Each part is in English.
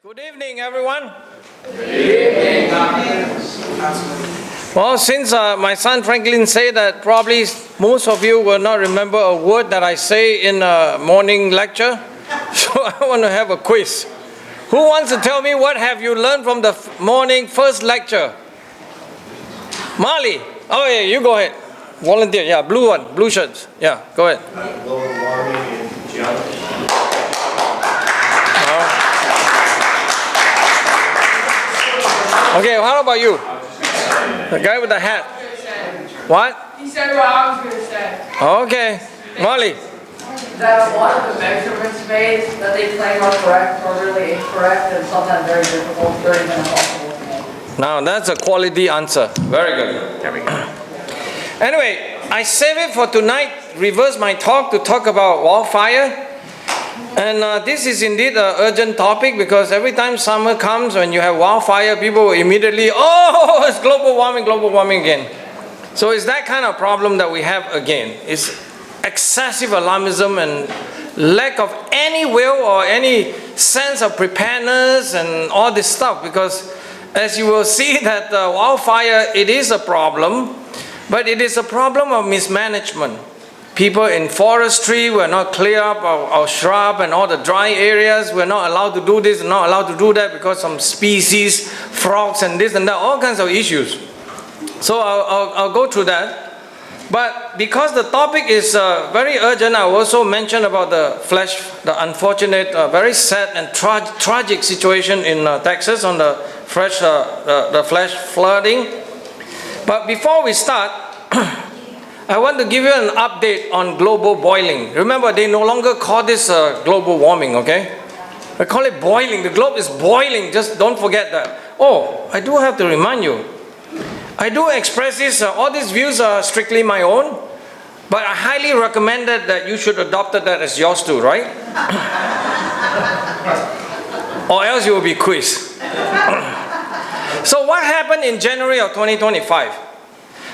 Good evening, everyone. Good evening. Well, since my son Franklin said that probably most of you will not remember a word that I say in a morning lecture, so I want to have a quiz. Who wants to tell me what have you learned from the morning first lecture? Marley. Oh yeah, you go ahead. Volunteer. Yeah, blue one, blue shirts. Yeah, go ahead. Global warming and geology. Okay, how about you? The guy with the hat. What? He said what I was going to say. Okay, Molly. That a lot of the measurements made that they claim are correct are really incorrect and sometimes very difficult, very even impossible to make. Now that's a quality answer. Very good. There we go. Anyway, I save it for tonight, reverse my talk to talk about wildfire. And this is indeed an urgent topic because every time summer comes, when you have wildfire, people will immediately, oh, it's global warming again. So it's that kind of problem that we have again. It's excessive alarmism and lack of any will or any sense of preparedness and all this stuff, because as you will see that wildfire, it is a problem, but it is a problem of mismanagement. People in forestry were not clear up our shrub and all the dry areas. We're not allowed to do this and not allowed to do that because some species, frogs and this and that, all kinds of issues. So I'll go through that. But because the topic is very urgent, I will also mention about the unfortunate, very sad and tragic situation in Texas on the flash flooding. But before we start, I want to give you an update on global boiling. Remember, they no longer call this global warming, okay? They call it boiling. The globe is boiling. Just don't forget that. Oh, I do have to remind you. I do express this. All these views are strictly my own, but I highly recommend that you should adopt that as yours too, right? Or else you will be quizzed. So what happened in January of 2025?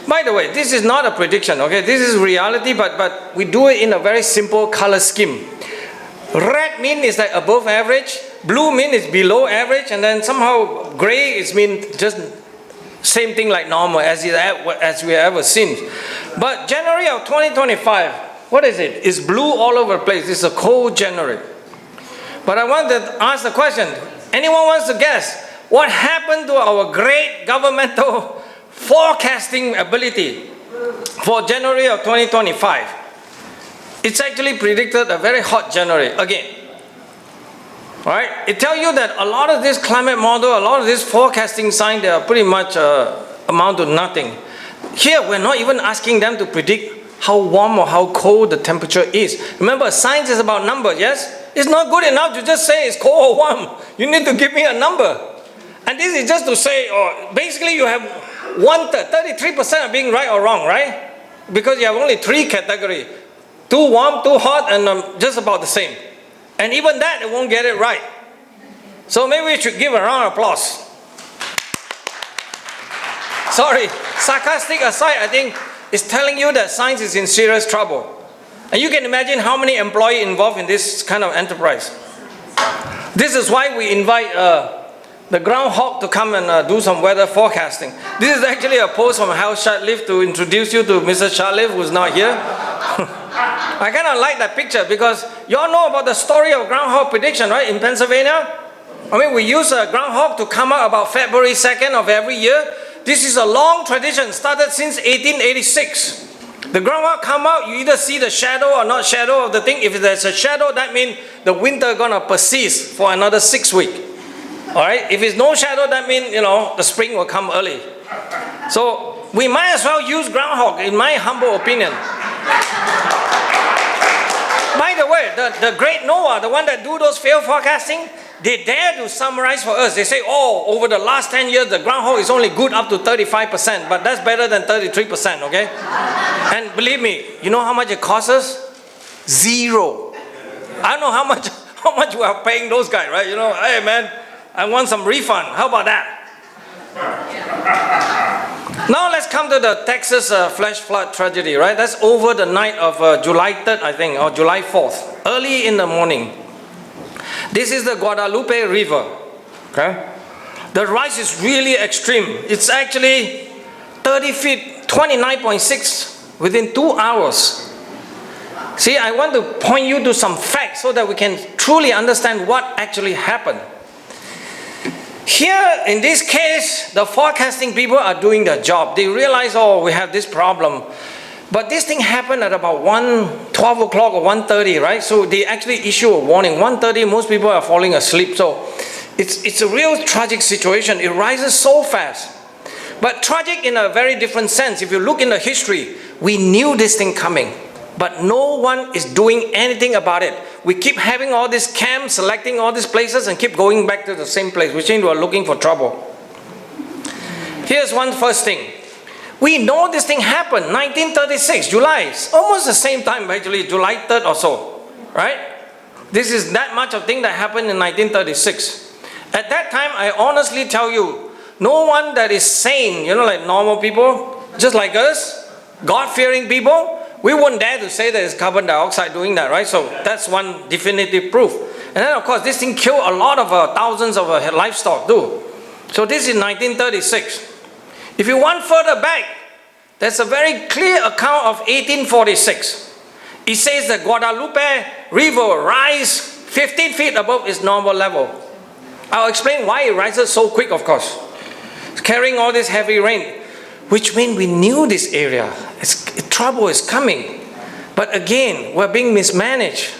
By the way, this is not a prediction, okay? This is reality, but we do it in a very simple color scheme. Red means is like above average, blue means is below average, and then somehow gray is mean just same thing like normal as we have ever seen. But January of 2025, what is it? It's blue all over the place. It's a cold January. But I want to ask the question, anyone wants to guess what happened to our great governmental forecasting ability for January of 2025? It's actually predicted a very hot January again. All right, it tells you that a lot of this climate model, a lot of this forecasting sign, they are pretty much amount to nothing. Here, we're not even asking them to predict how warm or how cold the temperature is. Remember, science is about numbers, yes? It's not good enough to just say it's cold or warm. You need to give me a number. And this is just to say, basically you have 33% of being right or wrong, right? Because you have only three categories. Too warm, too hot, and just about the same. And even that, it won't get it right. So maybe we should give a round of applause. Sorry, sarcastic aside, I think it's telling you that science is in serious trouble. And you can imagine how many employees involved in this kind of enterprise. This is why we invite the groundhog to come and do some weather forecasting. This is actually a post from Hal Shadliff to introduce you to Mr. Shadliff, who's not here. I kind of like that picture because you all know about the story of groundhog prediction, right, in Pennsylvania? I mean, we use a groundhog to come out about February 2nd of every year. This is a long tradition, started since 1886. The groundhog come out, you either see the shadow or not shadow of the thing. If there's a shadow, that means the winter gonna persist for another 6 weeks. All right, if it's no shadow, that means, the spring will come early. So we might as well use groundhog, in my humble opinion. By the way, the great NOAA, the one that do those field forecasting, they dare to summarize for us. They say, over the last 10 years, the groundhog is only good up to 35%, but that's better than 33%, okay? And believe me, you know how much it costs us? Zero. I don't know how much we are paying those guys, right? Hey man, I want some refund. How about that? Now let's come to the Texas flash flood tragedy, right? That's over the night of July 3rd, I think, or July 4th, early in the morning. This is the Guadalupe River. Okay? The rise is really extreme. It's actually 30 feet, 29.6 within 2 hours. See, I want to point you to some facts so that we can truly understand what actually happened. Here, in this case, the forecasting people are doing their job. They realize, oh, we have this problem. But this thing happened at about 12 o'clock or 1:30, right? So they actually issue a warning. 1:30, most people are falling asleep. So it's a real tragic situation. It rises so fast. But tragic in a very different sense. If you look in the history, we knew this thing coming. But no one is doing anything about it. We keep having all these camps, selecting all these places, and keep going back to the same place, which means we're looking for trouble. Here's one first thing. We know this thing happened, 1936, July. It's almost the same time, actually, July 3rd or so, right? This is that much of thing that happened in 1936. At that time, I honestly tell you, no one that is sane, like normal people, just like us, God-fearing people, we wouldn't dare to say that it's carbon dioxide doing that, right? So that's one definitive proof. And then, of course, this thing killed a lot of thousands of livestock too. So this is 1936. If you want further back, there's a very clear account of 1846. It says the Guadalupe River rise 15 feet above its normal level. I'll explain why it rises so quick, of course. It's carrying all this heavy rain, which means we knew this area. Trouble is coming. But again, we're being mismanaged.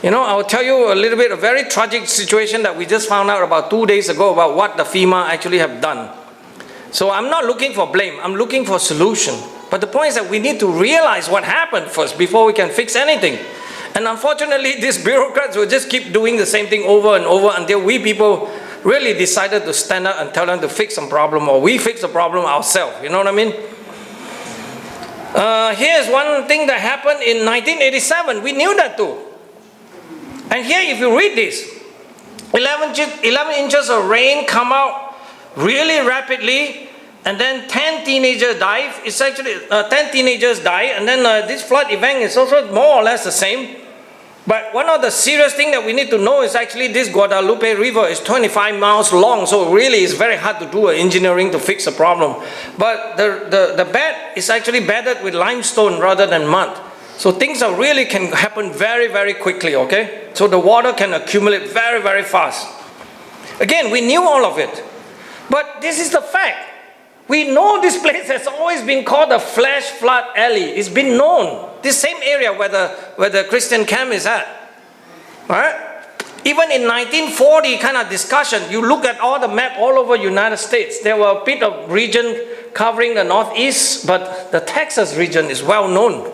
I'll tell you a little bit, a very tragic situation that we just found out about 2 days ago about what the FEMA actually have done. So I'm not looking for blame, I'm looking for solution. But the point is that we need to realize what happened first before we can fix anything. And unfortunately, these bureaucrats will just keep doing the same thing over and over until we people really decided to stand up and tell them to fix some problem, or we fix the problem ourselves. You know what I mean? Here's one thing that happened in 1987. We knew that too. And here, if you read this, 11 inches of rain come out really rapidly, and then 10 teenagers die. It's actually 10 teenagers die, and then this flood event is also more or less the same. But one of the serious things that we need to know is actually this Guadalupe River is 25 miles long, so really it's very hard to do engineering to fix the problem. But the bed is actually bedded with limestone rather than mud. So things are really can happen very, very quickly, okay? So the water can accumulate very, very fast. Again, we knew all of it. But this is the fact. We know this place has always been called the Flash Flood Alley. It's been known. This same area where the Christian camp is at. Right? Even in 1940 kind of discussion, you look at all the map all over United States, there were a bit of region covering the Northeast, but the Texas region is well known.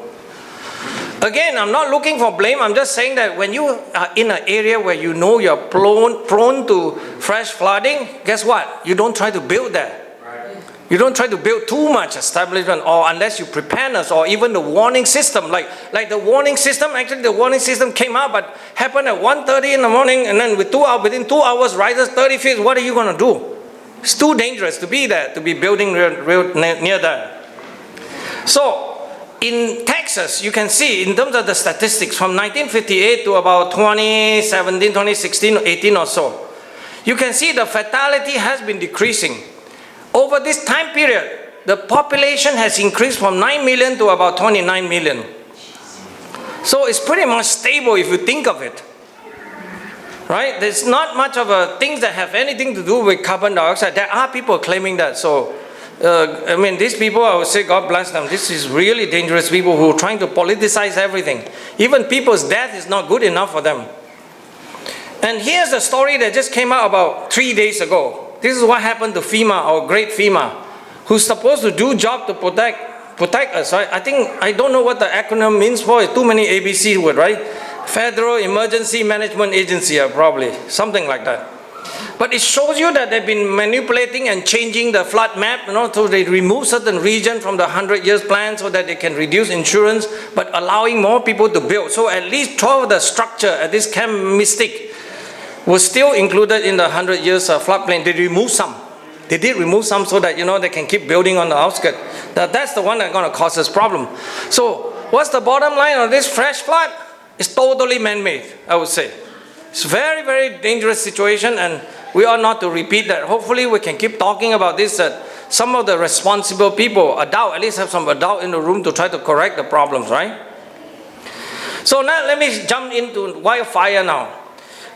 Again, I'm not looking for blame. I'm just saying that when you are in an area where you know you're prone to fresh flooding, guess what? You don't try to build there. You don't try to build too much establishment, or unless you prepare us, or even the warning system. Like the warning system, actually the warning system came out, but happened at 1:30 in the morning, and then within 2 hours rises 30 feet. What are you going to do? It's too dangerous to be there, to be building real near there. So, in Texas, you can see in terms of the statistics from 1958 to about 2017, 2016, 18 or so, you can see the fatality has been decreasing. Over this time period, the population has increased from 9 million to about 29 million. So it's pretty much stable if you think of it. Right? There's not much of things that have anything to do with carbon dioxide. There are people claiming that. So, these people, I would say, God bless them. This is really dangerous people who are trying to politicize everything. Even people's death is not good enough for them. And here's the story that just came out about 3 days ago. This is what happened to FEMA, our great FEMA, who's supposed to do job to protect us, right? I don't know what the acronym means for. It's too many ABC words, right? Federal Emergency Management Agency, probably, something like that. But it shows you that they've been manipulating and changing the flood map, so they remove certain region from the 100 years plan so that they can reduce insurance, but allowing more people to build. So at least 12 of the structure at this Camp Mystic was still included in the 100 years floodplain. They removed some. They did remove some so that, they can keep building on the outskirts. That's the one that's going to cause us problem. So what's the bottom line of this fresh flood? It's totally man-made, I would say. It's a very, very dangerous situation, and we ought not to repeat that. Hopefully we can keep talking about this, that some of the responsible people, adult, at least have some adult in the room to try to correct the problems, right? So now let me jump into wildfire now.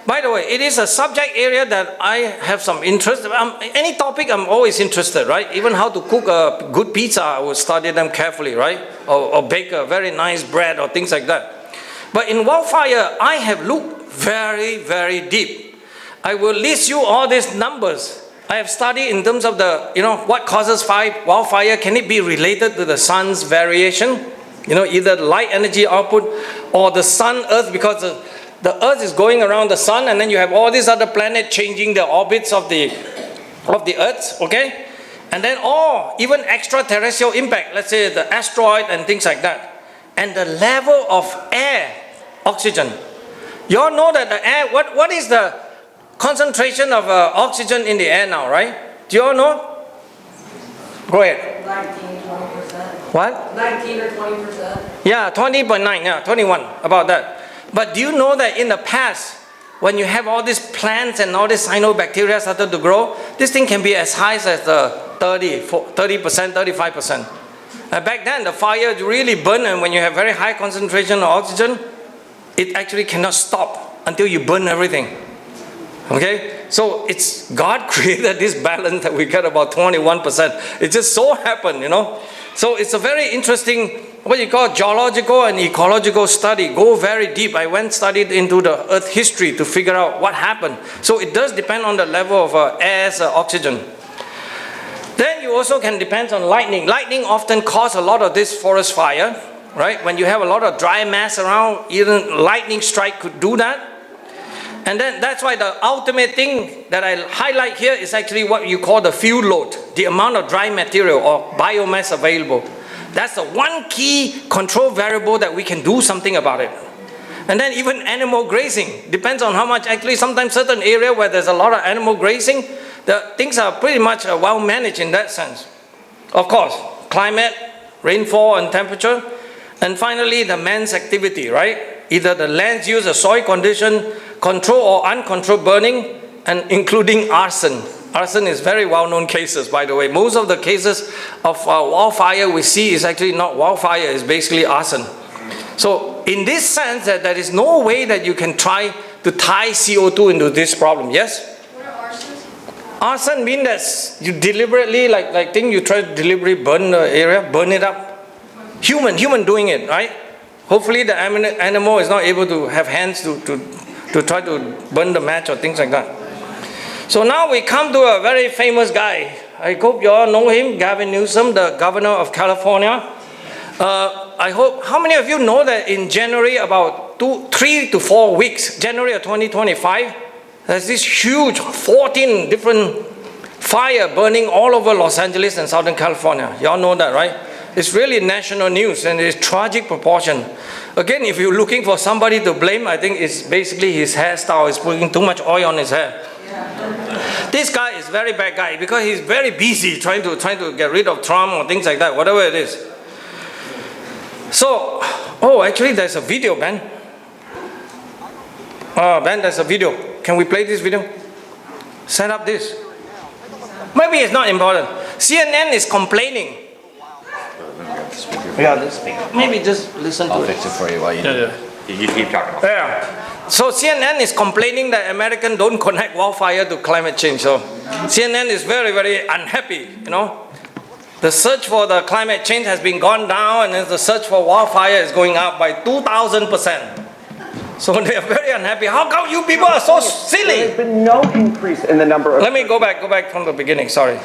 By the way, it is a subject area that I have some interest. Any topic I'm always interested, right? Even how to cook a good pizza, I will study them carefully, right? Or bake a very nice bread or things like that. But in wildfire, I have looked very, very deep. I will list you all these numbers. I have studied in terms of the, what causes wildfire. Can it be related to the sun's variation? Either light energy output or the sun, earth, because the earth is going around the sun, and then you have all these other planets changing the orbits of the earth, okay? And then even extraterrestrial impact, let's say the asteroid and things like that. And the level of air, oxygen. You all know that the air, what is the concentration of oxygen in the air now, right? Do you all know? Go ahead. 19, 20%. What? 19 or 20%. Yeah, 20.9, yeah, 21, about that. But do you know that in the past, when you have all these plants and all these cyanobacteria started to grow, this thing can be as high as 30%, 35%. Back then, the fire really burned, and when you have very high concentration of oxygen, it actually cannot stop until you burn everything. Okay? So it's God created this balance that we get about 21%. It just so happened, So it's a very interesting, what you call geological and ecological study. Go very deep. I went studied into the earth history to figure out what happened. So it does depend on the level of air's oxygen. Then you also can depend on lightning. Lightning often causes a lot of this forest fire, right? When you have a lot of dry mass around, even lightning strike could do that. And then that's why the ultimate thing that I highlight here is actually what you call the fuel load, the amount of dry material or biomass available. That's the one key control variable that we can do something about it. And then even animal grazing depends on how much. Actually, sometimes certain area where there's a lot of animal grazing, the things are pretty much well managed in that sense. Of course, climate, rainfall and temperature. And finally, the man's activity, right? Either the land's use, the soil condition, control or uncontrolled burning, and including arson. Arson is very well-known cases, by the way. Most of the cases of wildfire we see is actually not wildfire, it's basically arson. So in this sense, that there is no way that you can try to tie CO2 into this problem. Yes? What are arsons? Arson means that you deliberately, you try to deliberately burn the area, burn it up. Human doing it, right? Hopefully the animal is not able to have hands to try to burn the match or things like that. So now we come to a very famous guy. I hope you all know him, Gavin Newsom, the governor of California. I hope, how many of you know that in January, about 3 to 4 weeks, January of 2025, there's this huge 14 different fire burning all over Los Angeles and Southern California. You all know that, right? It's really national news and it's tragic proportion. Again, if you're looking for somebody to blame, I think it's basically his hairstyle. He's putting too much oil on his hair. This guy is a very bad guy because he's very busy trying to get rid of Trump or things like that, whatever it is. So, actually there's a video, Ben. Ben, there's a video. Can we play this video? Set up this. Maybe it's not important. CNN is complaining. Yeah, let's speak. Maybe just listen to it. I'll fix it for you while you do it. You keep talking about it. Yeah. So CNN is complaining that Americans don't connect wildfire to climate change. So CNN is very, very unhappy, The search for the climate change has been gone down, and the search for wildfire is going up by 2,000%. So they are very unhappy. How come you people are so silly? There's been no increase in the number of... Let me go back from the beginning, sorry.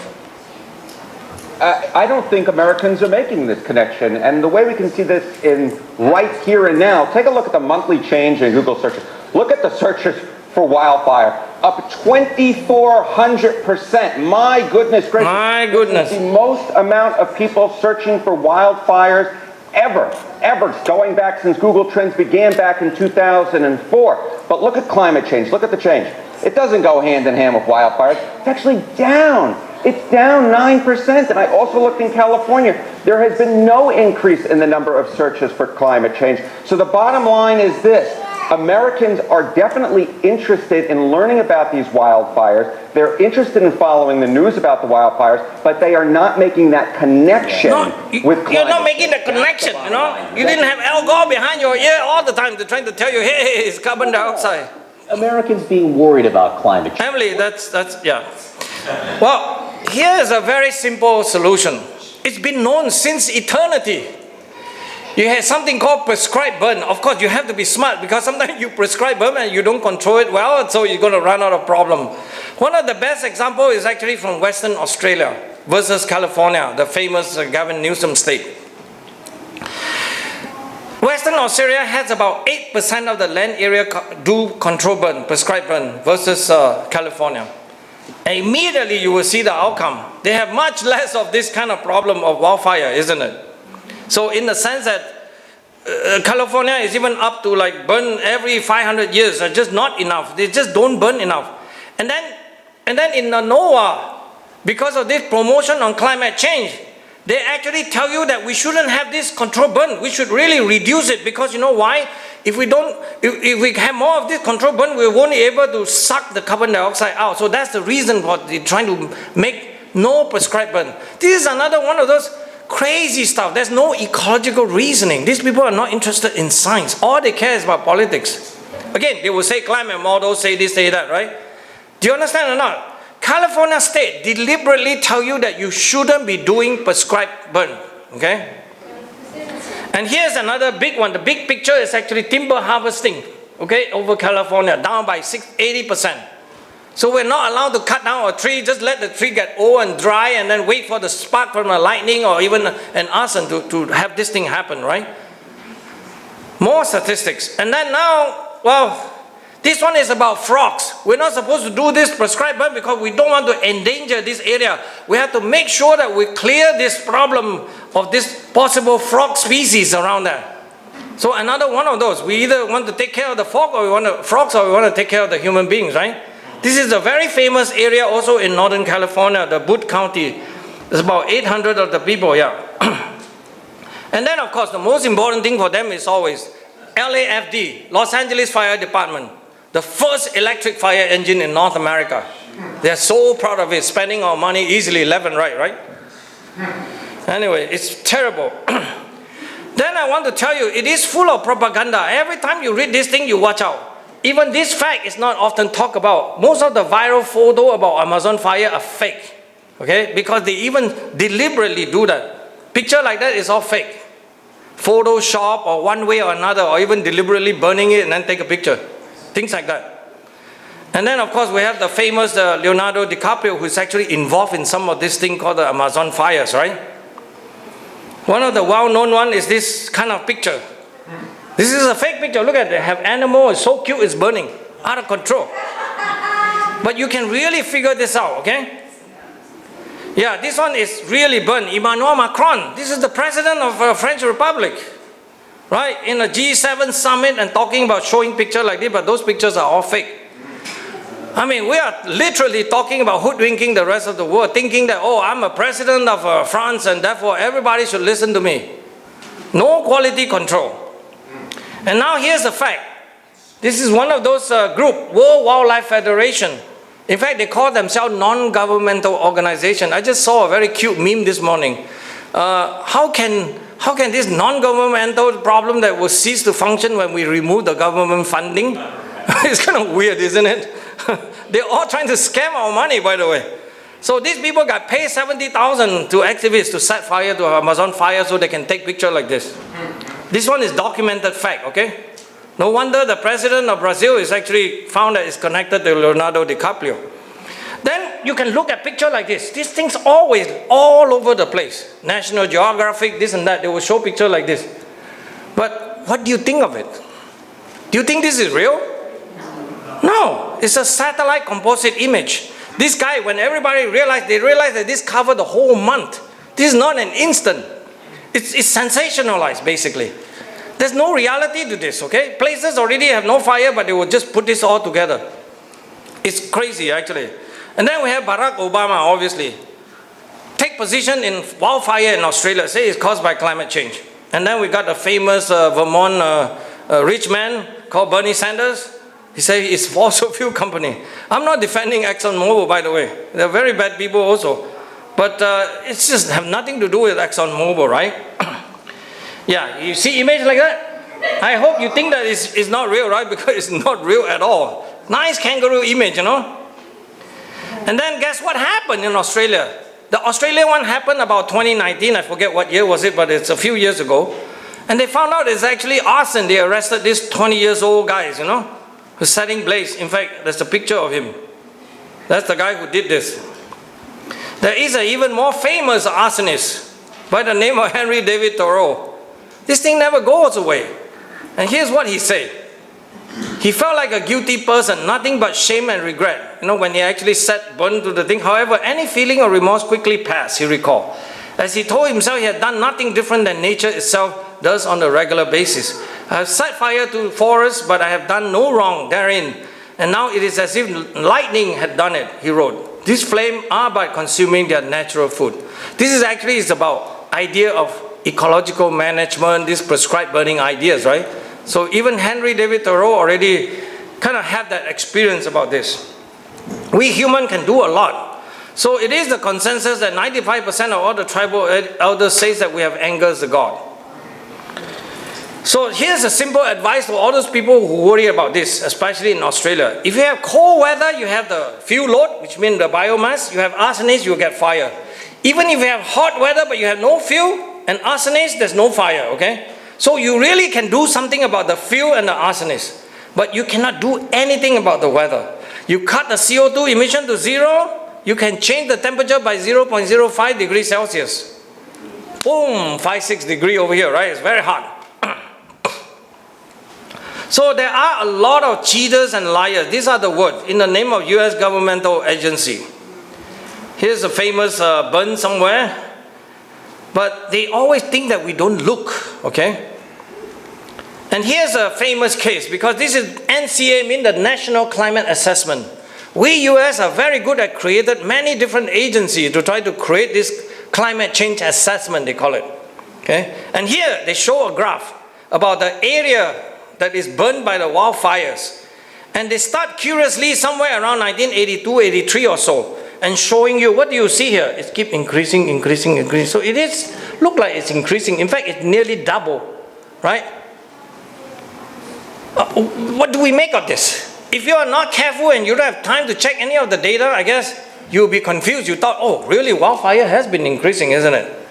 I don't think Americans are making this connection. And the way we can see this in right here and now, take a look at the monthly change in Google searches. Look at the searches for wildfire. Up 2,400%. My goodness gracious. My goodness. This is the most amount of people searching for wildfires ever, going back since Google Trends began back in 2004. But look at climate change. Look at the change. It doesn't go hand in hand with wildfires. It's actually down. It's down 9%. And I also looked in California. There has been no increase in the number of searches for climate change. So the bottom line is this. Americans are definitely interested in learning about these wildfires. They're interested in following the news about the wildfires, but they are not making that connection with climate. You're not making the connection, you know? You didn't have Al Gore behind your ear all the time to trying to tell you, hey, it's carbon dioxide. Americans being worried about climate change. Emily, that's yeah. Well, here's a very simple solution. It's been known since eternity. You have something called prescribed burn. Of course, you have to be smart because sometimes you prescribe burn and you don't control it well, so you're going to run out of problem. One of the best examples is actually from Western Australia versus California, the famous Gavin Newsom state. Western Australia has about 8% of the land area do control burn, prescribed burn, versus California. And immediately you will see the outcome. They have much less of this kind of problem of wildfire, isn't it? So in the sense that California is even up to like burn every 500 years, are just not enough. They just don't burn enough. And then in the NOAA, because of this promotion on climate change, they actually tell you that we shouldn't have this control burn. We should really reduce it because you know why? If we have more of this control burn, we won't be able to suck the carbon dioxide out. So that's the reason for they're trying to make no prescribed burn. This is another one of those crazy stuff. There's no ecological reasoning. These people are not interested in science. All they care is about politics. Again, they will say climate models, say this, say that, right? Do you understand or not? California state deliberately tell you that you shouldn't be doing prescribed burn, okay? And here's another big one. The big picture is actually timber harvesting, okay, over California, down by 80%. So we're not allowed to cut down a tree, just let the tree get old and dry and then wait for the spark from the lightning or even an arson to have this thing happen, right? More statistics. And then now, well, this one is about frogs. We're not supposed to do this prescribed burn because we don't want to endanger this area. We have to make sure that we clear this problem of this possible frog species around there. So another one of those. We either want to take care of the frogs or we want to take care of the human beings, right? This is a very famous area also in Northern California, the Butte County. There's about 800 of the people, yeah. And then, of course, the most important thing for them is always LAFD, Los Angeles Fire Department, the first electric fire engine in North America. They're so proud of it, spending our money easily, 11 right? Anyway, it's terrible. Then I want to tell you, it is full of propaganda. Every time you read this thing, you watch out. Even this fact is not often talked about. Most of the viral photo about Amazon fire are fake, okay? Because they even deliberately do that. Picture like that is all fake. Photoshop or one way or another, or even deliberately burning it and then take a picture. Things like that. And then of course we have the famous Leonardo DiCaprio who's actually involved in some of this thing called the Amazon fires, right? One of the well-known one is this kind of picture. This is a fake picture. Look at it. They have animal. It's so cute. It's burning. Out of control. But you can really figure this out, okay? Yeah, this one is really burned. Emmanuel Macron. This is the president of the French Republic. Right? In a G7 summit and talking about showing pictures like this, but those pictures are all fake. I mean, we are literally talking about hoodwinking the rest of the world, thinking that, oh, I'm a president of France and therefore everybody should listen to me. No quality control. And now here's the fact. This is one of those group, World Wildlife Federation. In fact, they call themselves non-governmental organization. I just saw a very cute meme this morning. How can this non-governmental problem that will cease to function when we remove the government funding? It's kind of weird, isn't it? They're all trying to scam our money, by the way. So these people got paid 70,000 to activists to set fire to Amazon fire so they can take picture like this. This one is documented fact, okay? No wonder the president of Brazil is actually found that it's connected to Leonardo DiCaprio. Then you can look at picture like this. These things always all over the place. National Geographic, this and that, they will show picture like this. But what do you think of it? Do you think this is real? No, it's a satellite composite image. This guy, when everybody realized that this covered the whole month. This is not an instant. It's sensationalized, basically. There's no reality to this, okay? Places already have no fire, but they will just put this all together. It's crazy, actually. And then we have Barack Obama, obviously. Take position in wildfire in Australia, say it's caused by climate change. And then we got the famous Vermont rich man called Bernie Sanders. He said it's fossil fuel company. I'm not defending ExxonMobil, by the way. They're very bad people also. But it's just have nothing to do with ExxonMobil, right? Yeah, you see image like that? I hope you think that it's not real, right? Because it's not real at all. Nice kangaroo image, you know? And then guess what happened in Australia? The Australian one happened about 2019. I forget what year was it, but it's a few years ago. And they found out it's actually arson. They arrested this 20-year-old guy, you know, who's setting blaze. In fact, there's a picture of him. That's the guy who did this. There is an even more famous arsonist by the name of Henry David Thoreau. This thing never goes away. And here's what he said. He felt like a guilty person, nothing but shame and regret. You know, when he actually burned to the thing. However, any feeling of remorse quickly passed, he recalled. As he told himself, he had done nothing different than nature itself does on a regular basis. I have set fire to forests, but I have done no wrong therein. And now it is as if lightning had done it, he wrote. These flames are but consuming their natural food. This is actually about idea of ecological management, these prescribed burning ideas, right? So even Henry David Thoreau already kind of had that experience about this. We humans can do a lot. So it is the consensus that 95% of all the tribal elders says that we have angers the God. So here's a simple advice for all those people who worry about this, especially in Australia. If you have cold weather, you have the fuel load, which means the biomass. You have arsonists, you get fire. Even if you have hot weather, but you have no fuel and arsonists, there's no fire, okay? So you really can do something about the fuel and the arsonists, but you cannot do anything about the weather. You cut the CO2 emission to zero, you can change the temperature by 0.05 degrees Celsius. Boom, 5-6 degrees over here, right? It's very hot. So there are a lot of cheaters and liars. These are the words in the name of US governmental agency. Here's a famous burn somewhere. But they always think that we don't look, okay? And here's a famous case, because this is NCA, mean the National Climate Assessment. We US are very good at created many different agencies to try to create this climate change assessment, they call it. Okay? And here they show a graph about the area that is burned by the wildfires. And they start curiously somewhere around 1982, 83 or so, and showing you, what do you see here? It keeps increasing, increasing, increasing. So it is, look like it's increasing. In fact, it's nearly double, right? What do we make of this? If you are not careful and you don't have time to check any of the data, I guess you'll be confused. You thought, oh, really, wildfire has been increasing, isn't it?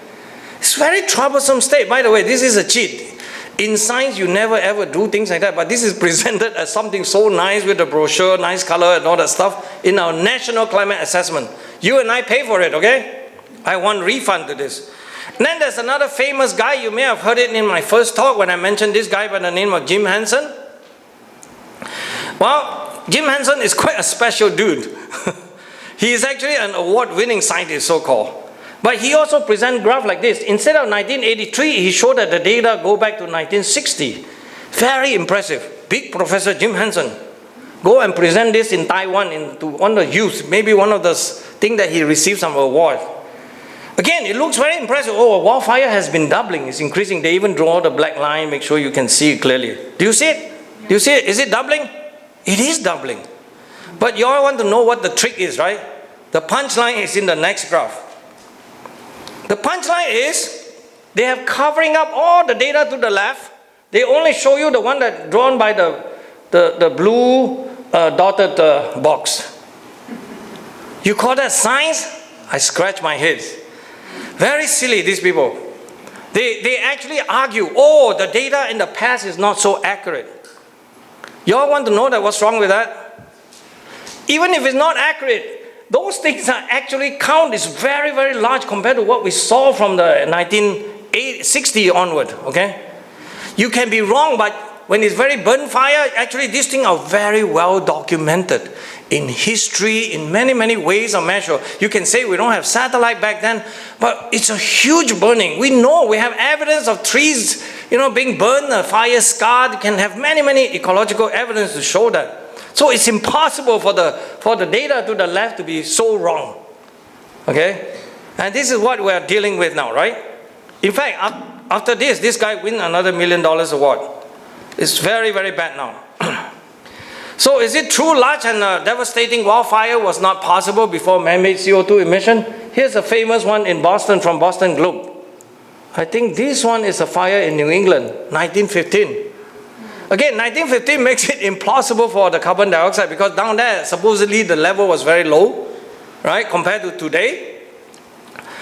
It's a very troublesome state. By the way, this is a cheat. In science, you never ever do things like that, but this is presented as something so nice with the brochure, nice color and all that stuff in our National Climate Assessment. You and I pay for it, okay? I want refund to this. And then there's another famous guy, you may have heard it in my first talk when I mentioned this guy by the name of Jim Hansen. Well, Jim Hansen is quite a special dude. He is actually an award-winning scientist, so-called. But he also presents graph like this. Instead of 1983, he showed that the data go back to 1960. Very impressive. Big Professor Jim Hansen. Go and present this in Taiwan to one of the youth. Maybe one of the things that he received some award. Again, it looks very impressive. Oh, wildfire has been doubling. It's increasing. They even draw the black line, make sure you can see it clearly. Do you see it? Do you see it? Is it doubling? It is doubling. But you all want to know what the trick is, right? The punchline is in the next graph. The punchline is, they have covering up all the data to the left. They only show you the one that drawn by the blue dotted box. You call that science? I scratch my head. Very silly, these people. They actually argue, oh, the data in the past is not so accurate. You all want to know that what's wrong with that? Even if it's not accurate, those things are actually count is very, very large compared to what we saw from the 1960 onward, okay? You can be wrong, but when it's very burn fire, actually these things are very well documented in history, in many, many ways of measure. You can say we don't have satellite back then, but it's a huge burning. We know, we have evidence of trees, being burned, fire scarred. You can have many, many ecological evidence to show that. So it's impossible for the data to the left to be so wrong, okay? And this is what we are dealing with now, right? In fact, after this guy wins another $1 million award. It's very, very bad now. So is it true large and devastating wildfire was not possible before man-made CO2 emission? Here's a famous one in Boston from Boston Globe. I think this one is a fire in New England, 1915. Again, 1915 makes it impossible for the carbon dioxide because down there, supposedly the level was very low, right, compared to today.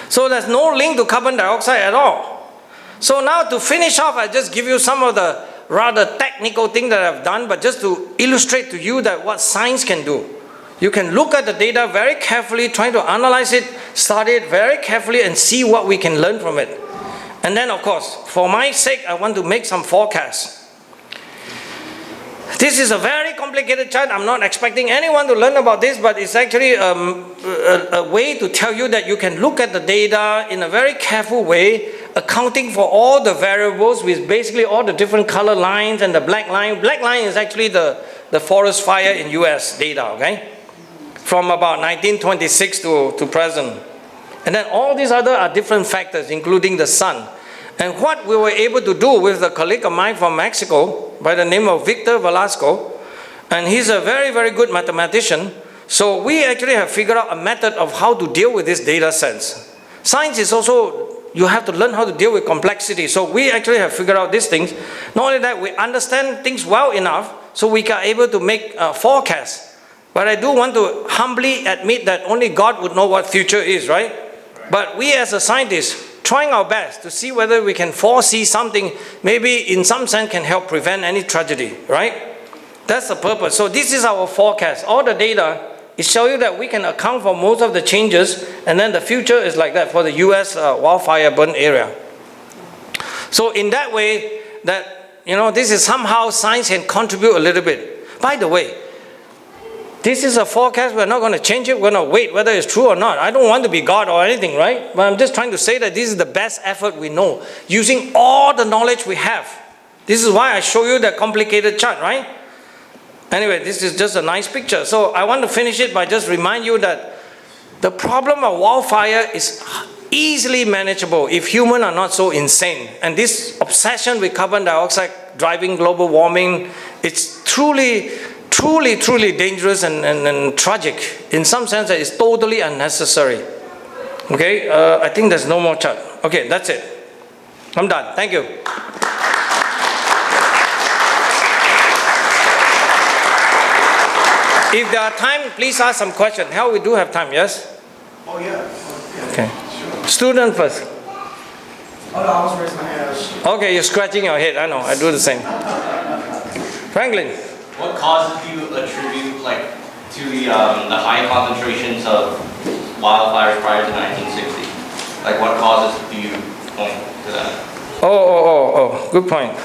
So there's no link to carbon dioxide at all. So now to finish off, I just give you some of the rather technical things that I've done, but just to illustrate to you that what science can do. You can look at the data very carefully, trying to analyze it, study it very carefully, and see what we can learn from it. And then, of course, for my sake, I want to make some forecasts. This is a very complicated chart. I'm not expecting anyone to learn about this, but it's actually a way to tell you that you can look at the data in a very careful way, accounting for all the variables with basically all the different color lines and the black line. Black line is actually the forest fire in US data, okay? From about 1926 to present. And then all these other are different factors, including the sun. And what we were able to do with a colleague of mine from Mexico by the name of Victor Velasco, and he's a very, very good mathematician. So we actually have figured out a method of how to deal with these data sets. Science is also, you have to learn how to deal with complexity. So we actually have figured out these things. Not only that, we understand things well enough so we are able to make forecasts. But I do want to humbly admit that only God would know what future is, right? But we as a scientist, trying our best to see whether we can foresee something, maybe in some sense can help prevent any tragedy, right? That's the purpose. So this is our forecast. All the data is show you that we can account for most of the changes, and then the future is like that for the US wildfire burn area. So in that way, that, you know, this is somehow science can contribute a little bit. By the way, this is a forecast. We're not going to change it. We're going to wait whether it's true or not. I don't want to be God or anything, right? But I'm just trying to say that this is the best effort we know, using all the knowledge we have. This is why I show you that complicated chart, right? Anyway, this is just a nice picture. So I want to finish it by just remind you that the problem of wildfire is easily manageable if humans are not so insane. And this obsession with carbon dioxide driving global warming, it's truly dangerous and tragic. In some sense, it's totally unnecessary. Okay, I think there's no more chat. Okay, that's it. I'm done. Thank you. If there are time, please ask some questions. Hell, we do have time, yes? Oh, yeah. Okay. Student first. Oh, no, I was raising my hand. Okay, you're scratching your head. I know, I do the same. Franklin. What causes do you attribute, like, to the high concentrations of wildfires prior to 1960? Like, what causes do you point to that? Oh, good point.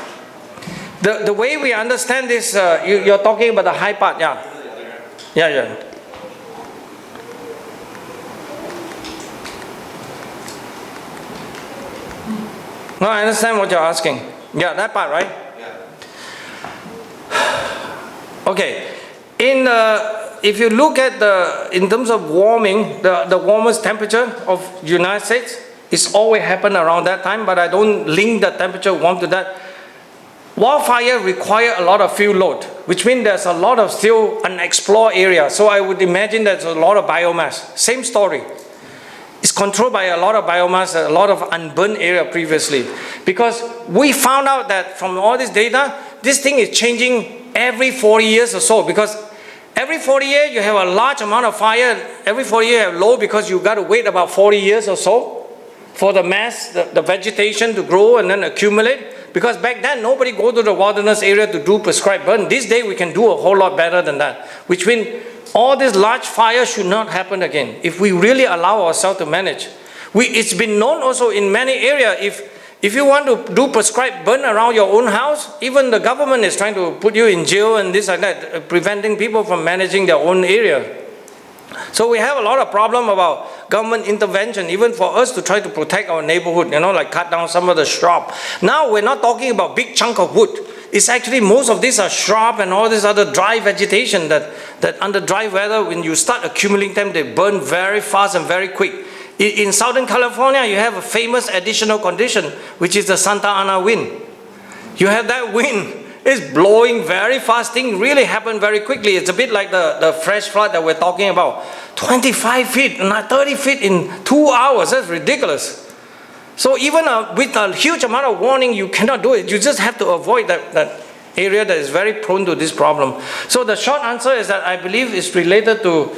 The way we understand this, you're talking about the high part, yeah. Yeah. No, I understand what you're asking. Yeah, that part, right? Okay, if you look at in terms of warming, the warmest temperature of the United States, it's always happened around that time, but I don't link the temperature warm to that. Wildfire require a lot of fuel load, which means there's a lot of still unexplored area. So I would imagine there's a lot of biomass. Same story. It's controlled by a lot of biomass, a lot of unburned area previously. Because we found out that from all this data, this thing is changing every 40 years or so. Because every 40 years you have a large amount of fire. Every 40 years you have low because you've got to wait about 40 years or so for the mass, the vegetation to grow and then accumulate. Because back then, nobody go to the wilderness area to do prescribed burn. This day, we can do a whole lot better than that. Which means all this large fire should not happen again if we really allow ourselves to manage. It's been known also in many areas, if you want to do prescribed burn around your own house, even the government is trying to put you in jail and this and that, preventing people from managing their own area. So we have a lot of problem about government intervention, even for us to try to protect our neighborhood, like cut down some of the shrub. Now we're not talking about big chunk of wood. It's actually most of these are shrub and all this other dry vegetation that under dry weather, when you start accumulating them, they burn very fast and very quick. In Southern California, you have a famous additional condition, which is the Santa Ana wind. You have that wind. It's blowing very fast. Things really happen very quickly. It's a bit like the fresh flood that we're talking about. 25 feet, not 30 feet in 2 hours. That's ridiculous. So even with a huge amount of warning, you cannot do it. You just have to avoid that area that is very prone to this problem. So the short answer is that I believe it's related to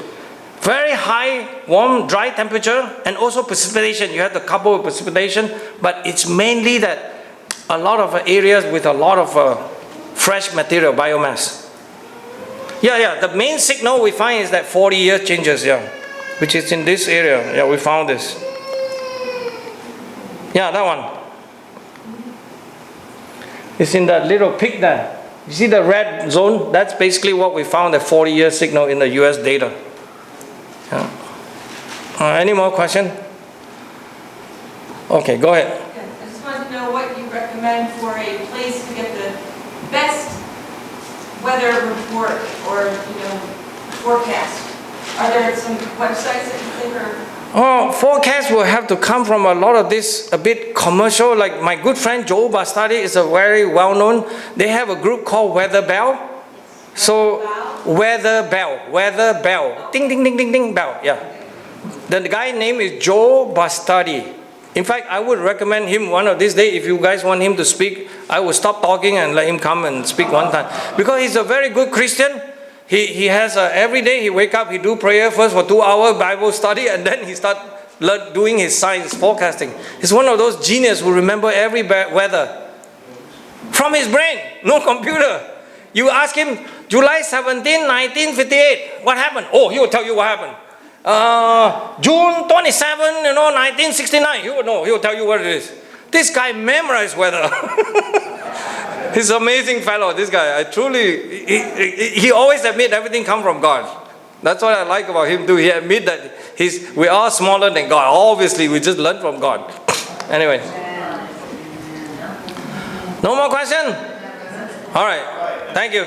very high, warm, dry temperature and also precipitation. You have to couple with precipitation, but it's mainly that a lot of areas with a lot of fresh material, biomass. Yeah, the main signal we find is that 40-year changes, which is in this area. Yeah, we found this. Yeah, that one. It's in that little peak there. You see the red zone? That's basically what we found, the 40-year signal in the US data. Yeah. Any more question? Okay, go ahead. I just wanted to know what you recommend for a place to get the best weather report or, forecast. Are there some websites that you think are... Forecast will have to come from a lot of this a bit commercial. Like my good friend Joe Bastardi is a very well-known. They have a group called Weather Bell. So Weather Bell, ding ding ding ding ding bell. Yeah, the guy's name is Joe Bastardi. In fact, I would recommend him one of these days. If you guys want him to speak, I will stop talking and let him come and speak one time, because he's a very good Christian. He has every day he wake up, he do prayer first for 2 hours Bible study, and then he start doing his science forecasting. He's one of those geniuses who remember every weather from his brain, no computer. You ask him, July 17, 1958, what happened? Oh, he will tell you what happened. June 27, 1969, he will know. He will tell you what it is. This guy memorized weather. He's an amazing fellow, this guy. I truly, he always admit everything comes from God. That's what I like about him too. He admit that we are smaller than God. Obviously, we just learn from God. Anyway. No more question? All right. Thank you.